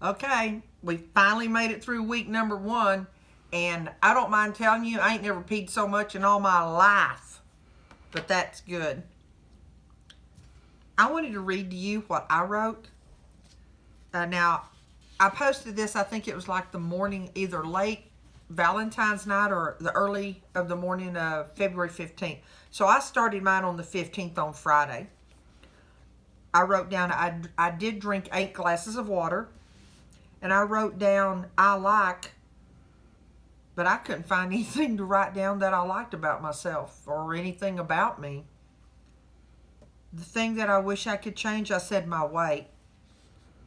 Okay, we finally made it through week number 1, and I don't mind telling you, I ain't never peed so much in all my life, but that's good. I wanted to read to you what I wrote. Now, I posted this, I think it was like the morning, either late Valentine's night or the early of the morning of February 15th. So I started mine on the 15th on Friday. I wrote down, I did drink 8 glasses of water. And I wrote down, I like, but I couldn't find anything to write down that I liked about myself or anything about me. The thing that I wish I could change, I said my weight.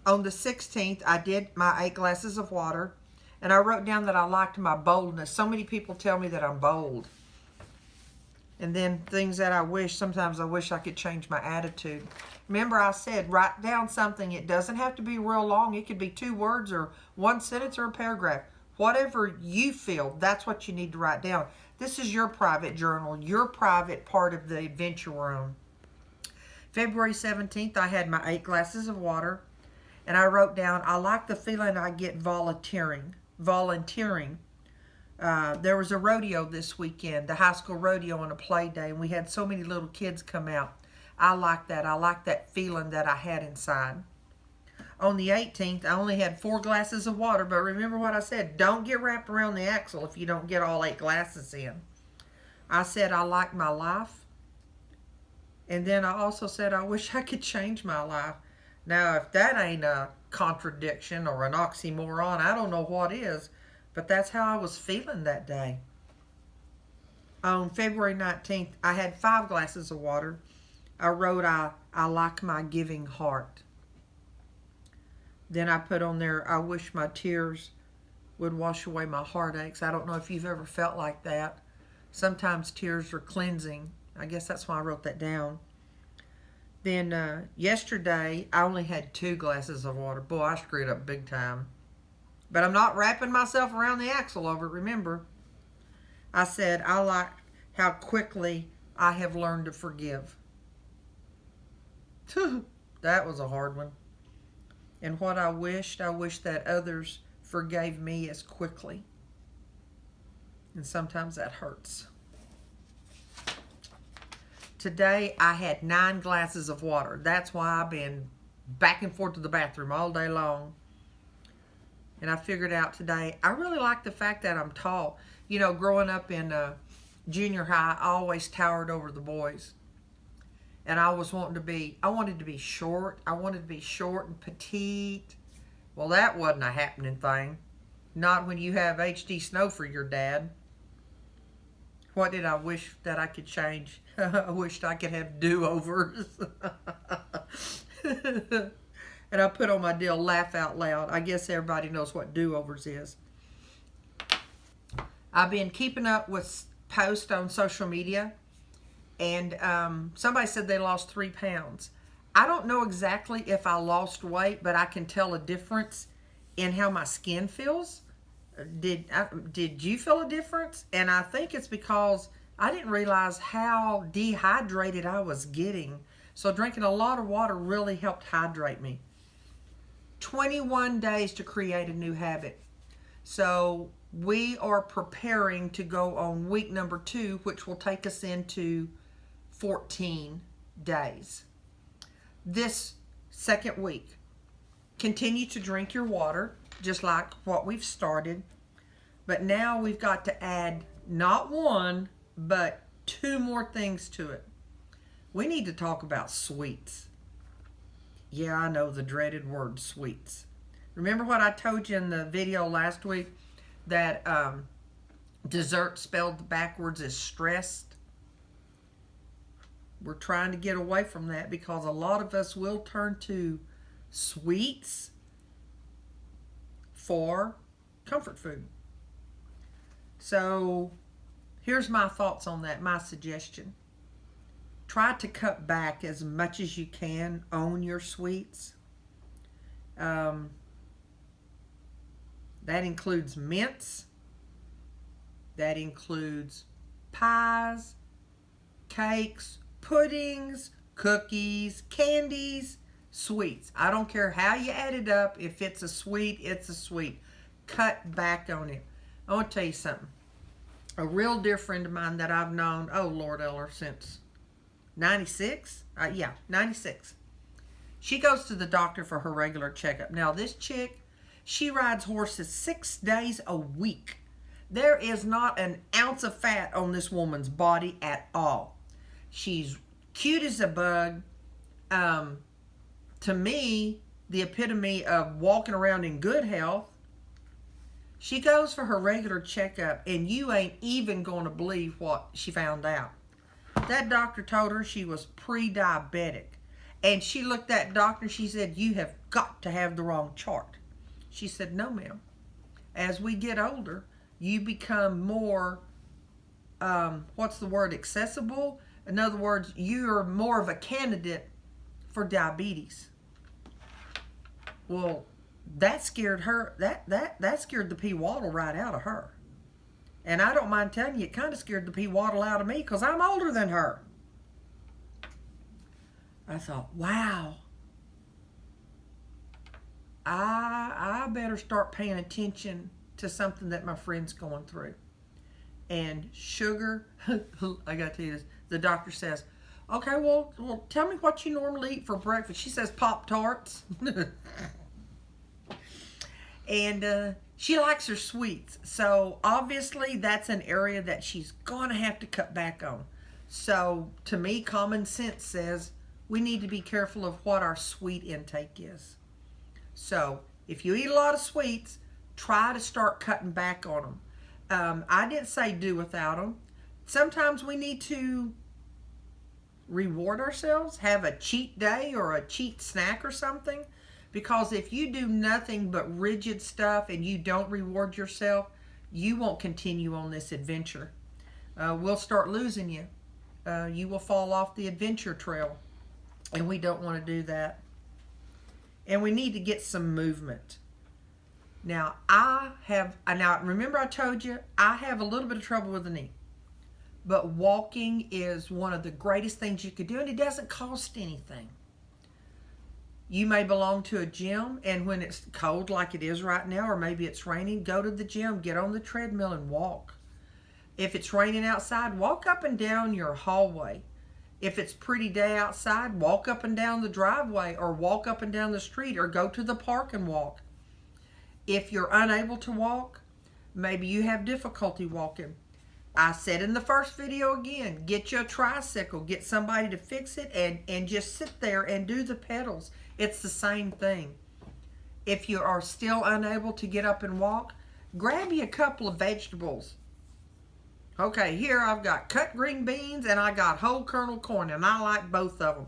On the 16th, I did my 8 glasses of water, and I wrote down that I liked my boldness. So many people tell me that I'm bold. And then things that I wish, sometimes I wish I could change my attitude. Remember I said, write down something. It doesn't have to be real long. It could be 2 words or 1 sentence or a paragraph. Whatever you feel, that's what you need to write down. This is your private journal, your private part of the adventure room. February 17th, I had my 8 glasses of water, and I wrote down, I like the feeling I get volunteering. There was a rodeo this weekend, the high school rodeo on a play day, and we had so many little kids come out. I like that. I like that feeling that I had inside. On the 18th, I only had 4 glasses of water, but remember what I said, don't get wrapped around the axle if you don't get all 8 glasses in. I said I like my life, and then I also said I wish I could change my life. Now, if that ain't a contradiction or an oxymoron, I don't know what is. But that's how I was feeling that day. On February 19th, I had 5 glasses of water. I wrote, I like my giving heart. Then I put on there, I wish my tears would wash away my heartaches. I don't know if you've ever felt like that. Sometimes tears are cleansing. I guess that's why I wrote that down. Then yesterday, I only had 2 glasses of water. Boy, I screwed up big time. But I'm not wrapping myself around the axle over it, remember. I said, I like how quickly I have learned to forgive. That was a hard one. And what I wished that others forgave me as quickly. And sometimes that hurts. Today, I had 9 glasses of water. That's why I've been back and forth to the bathroom all day long. And I figured out today, I really like the fact that I'm tall. You know, growing up in junior high, I always towered over the boys. And I wanted to be short. I wanted to be short and petite. Well, that wasn't a happening thing. Not when you have HD Snow for your dad. What did I wish that I could change? I wished I could have do-overs. And I put on my deal, laugh out loud. I guess everybody knows what do-overs is. I've been keeping up with posts on social media. And somebody said they lost 3 pounds. I don't know exactly if I lost weight, but I can tell a difference in how my skin feels. Did you feel a difference? And I think it's because I didn't realize how dehydrated I was getting. So drinking a lot of water really helped hydrate me. 21 days to create a new habit. So we are preparing to go on week number 2, which will take us into 14 days. This second week, continue to drink your water, just like what we've started. But now we've got to add not 1, but 2 more things to it. We need to talk about sweets. Yeah, I know, the dreaded word, sweets. Remember what I told you in the video last week? That dessert spelled backwards is stressed. We're trying to get away from that because a lot of us will turn to sweets for comfort food. So here's my thoughts on that, my suggestion. Try to cut back as much as you can on your sweets. That includes mints. That includes pies, cakes, puddings, cookies, candies, Sweets. I don't care how you add it up. If it's a sweet, it's a sweet. Cut back on it. I want to tell you something. A real dear friend of mine that I've known, oh Lord Eller, since 96? Yeah, 96. She goes to the doctor for her regular checkup. Now this chick, she rides horses 6 days a week. There is not an ounce of fat on this woman's body at all. She's cute as a bug. To me, the epitome of walking around in good health. She goes for her regular checkup, and you ain't even going to believe what she found out. That doctor told her she was pre-diabetic. And she looked at that doctor and she said, you have got to have the wrong chart. She said, no, ma'am. As we get older, you become more, accessible? In other words, you're more of a candidate for diabetes. Well, that scared her, that scared the pea waddle right out of her. And I don't mind telling you, it kind of scared the pea waddle out of me because I'm older than her. I thought, wow, I better start paying attention to something that my friend's going through. And sugar, I got to tell you this, the doctor says, okay, well, tell me what you normally eat for breakfast. She says Pop-Tarts. And she likes her sweets. So obviously that's an area that she's going to have to cut back on. So to me, common sense says we need to be careful of what our sweet intake is. So if you eat a lot of sweets, try to start cutting back on them. I didn't say do without them. Sometimes we need to reward ourselves, have a cheat day or a cheat snack or something. Because if you do nothing but rigid stuff and you don't reward yourself, you won't continue on this adventure. We'll start losing you. You will fall off the adventure trail. And we don't want to do that. And we need to get some movement. Now, remember I told you, I have a little bit of trouble with the knee. But walking is one of the greatest things you could do, and it doesn't cost anything. You may belong to a gym, and when it's cold like it is right now, or maybe it's raining, go to the gym, get on the treadmill and walk. If it's raining outside, walk up and down your hallway. If it's a pretty day outside, walk up and down the driveway, or walk up and down the street, or go to the park and walk. If you're unable to walk, maybe you have difficulty walking. I said in the first video again, get you a tricycle, get somebody to fix it, and just sit there and do the pedals. It's the same thing. If you are still unable to get up and walk, grab you a couple of vegetables. Okay, here I've got cut green beans and I got whole kernel corn, and I like both of them.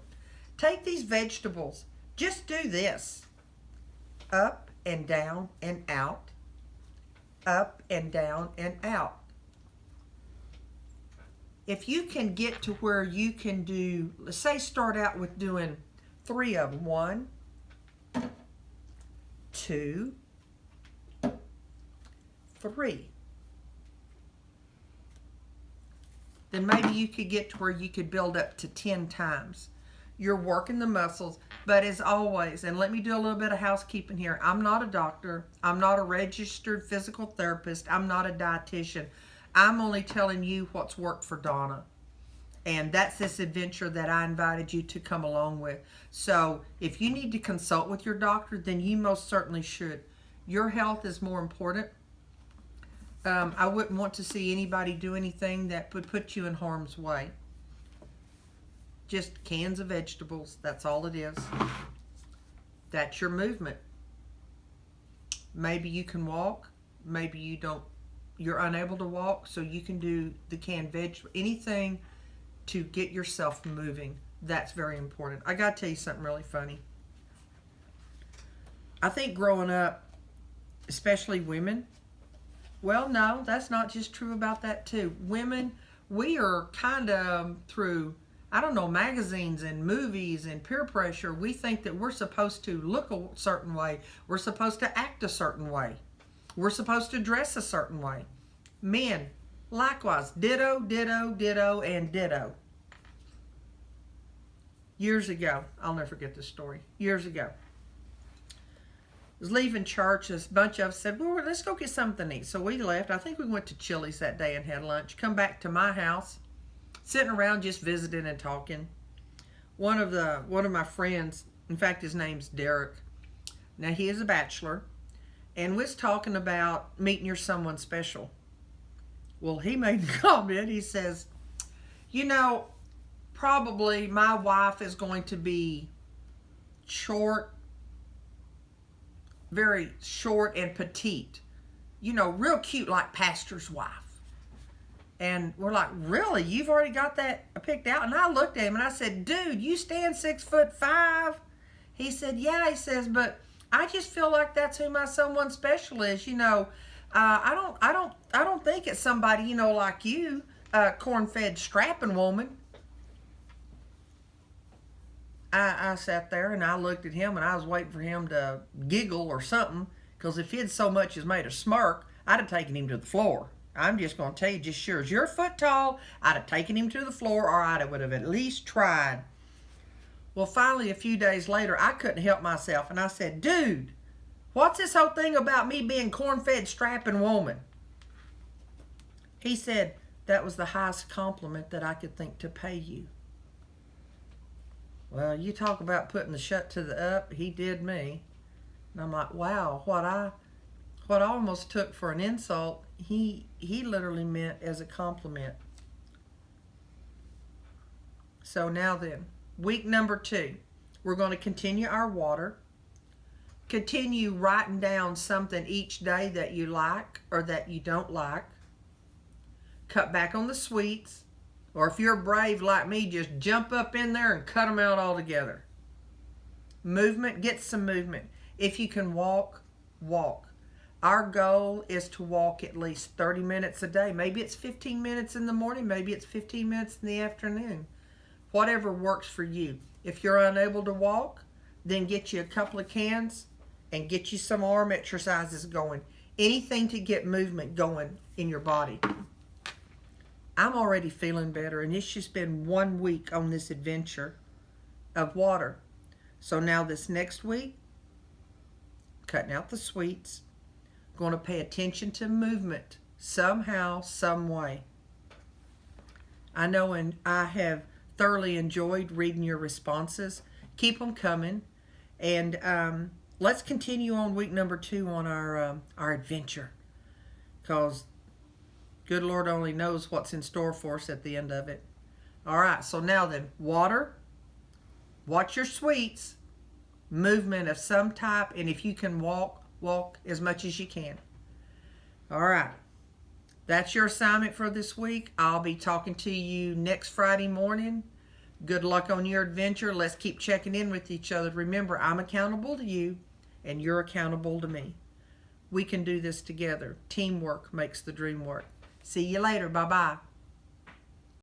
Take these vegetables. Just do this. Up and down and out. Up and down and out. If you can get to where you can do, let's say start out with doing 3 of them. 1, 2, 3. Then maybe you could get to where you could build up to 10 times. You're working the muscles, but as always, and let me do a little bit of housekeeping here. I'm not a doctor. I'm not a registered physical therapist. I'm not a dietitian. I'm only telling you what's worked for Donna. And that's this adventure that I invited you to come along with. So if you need to consult with your doctor, then you most certainly should. Your health is more important. I wouldn't want to see anybody do anything that would put you in harm's way. Just cans of vegetables. That's all it is. That's your movement. Maybe you can walk. Maybe you don't. You're unable to walk, so you can do the canned vegetable. Anything to get yourself moving. That's very important. I got to tell you something really funny. I think growing up, especially women, well, no, that's not just true about that too. Women, we are kind of through, I don't know, magazines and movies and peer pressure, we think that we're supposed to look a certain way. We're supposed to act a certain way. We're supposed to dress a certain way. Men, likewise, ditto, ditto, ditto, and ditto. years ago. I'll never forget this story. Years ago. Was leaving church. A bunch of us said, well, let's go get something to eat. So we left. I think we went to Chili's that day and had lunch. Come back to my house, sitting around just visiting and talking. One of my friends, in fact, his name's Derek. Now, he is a bachelor, and was talking about meeting your someone special. Well, he made a comment. He says, you know, probably my wife is going to be short, very short and petite. You know, real cute like pastor's wife. And we're like, really? You've already got that picked out? And I looked at him and I said, dude, you stand 6'5". He said, yeah. He says, but I just feel like that's who my someone special is. You know, I don't think it's somebody, you know, like you, corn-fed strapping woman. I sat there and I looked at him and I was waiting for him to giggle or something, because if he'd so much as made a smirk, I'd have taken him to the floor. I'm just going to tell you, just sure as you're a foot tall, I'd have taken him to the floor, or I would have at least tried. Well, finally, a few days later, I couldn't help myself, and I said, dude, what's this whole thing about me being corn-fed strapping woman? He said, that was the highest compliment that I could think to pay you. Well, you talk about putting the shut to the up, he did me. And I'm like, wow, what I almost took for an insult, he literally meant as a compliment. So now then, week number 2, we're going to continue our water. Continue writing down something each day that you like or that you don't like. Cut back on the sweets. Or if you're brave like me, just jump up in there and cut them out altogether. Movement, get some movement. If you can walk, walk. Our goal is to walk at least 30 minutes a day. Maybe it's 15 minutes in the morning. Maybe it's 15 minutes in the afternoon. Whatever works for you. If you're unable to walk, then get you a couple of cans and get you some arm exercises going. Anything to get movement going in your body. I'm already feeling better, and it's just been 1 week on this adventure of water. So now this next week, cutting out the sweets, going to pay attention to movement somehow, some way. I know, and I have thoroughly enjoyed reading your responses. Keep them coming, and let's continue on week number 2 on our adventure, because good Lord only knows what's in store for us at the end of it. All right, so now then, water, watch your sweets, movement of some type, and if you can walk, walk as much as you can. All right, that's your assignment for this week. I'll be talking to you next Friday morning. Good luck on your adventure. Let's keep checking in with each other. Remember, I'm accountable to you, and you're accountable to me. We can do this together. Teamwork makes the dream work. See you later. Bye-bye.